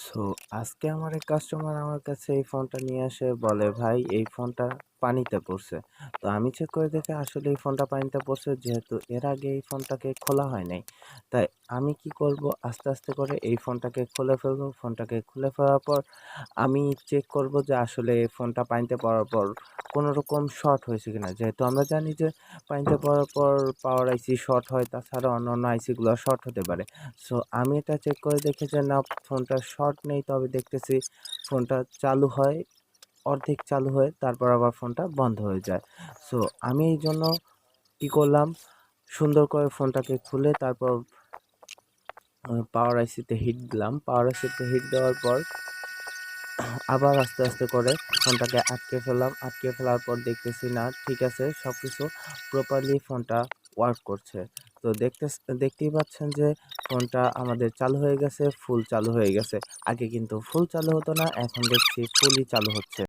So আজকে আমার এক কাস্টমার আমার কাছে এই ফোনটা নিয়ে আসে বলে, ভাই এই ফোনটা পানিতে পড়ছে। তো আমি চেক করে দেখি আসলে এই ফোনটা পানিতে পড়ছে, যেহেতু এর আগে এই ফোনটাকে খোলা হয় নাই। তাই আমি কি করব, আস্তে আস্তে করে এই ফোনটাকে খুলে ফেলবো। ফোনটাকে খুলে ফেলার পর আমি চেক করব যে আসলে এই ফোনটা পানিতে পড়ার পর কোনো রকম শর্ট হয়েছে কিনা, যেহেতু আমরা জানি যে পানিতে পড়ার পর পাওয়ার আইসি শর্ট হয়, তাছাড়া অন্যান্য আইসিগুলো শর্ট হতে পারে। সো আমি এটা চেক করে দেখি যে না, ফোনটা শর্ট নেই। তবে দেখতেছি ফোনটা চালু হয়, অর্ধেক চালু হয়ে তারপর আবার ফোনটা বন্ধ হয়ে যায়। সো আমি এই জন্য কি করলাম, সুন্দর করে ফোনটাকে খুলে তারপর পাওয়ার আইসিতে হিট দিলাম। পাওয়ার আইসিতে হিট দেওয়ার পর আবার আস্তে আস্তে করে ফোনটাকে আটকে ফেললাম। আটকে ফেলার পর দেখতেছি না, ঠিক আছে, সব কিছু প্রপারলি ফোনটা ওয়ার্ক করছে। তো দেখতেই পাচ্ছেন যে ফোনটা আমাদের চালু হয়ে গেছে, ফুল চালু হয়ে গেছে। আগে কিন্তু ফুল চালু হতো না, এখন দেখছি ফুলই চালু হচ্ছে।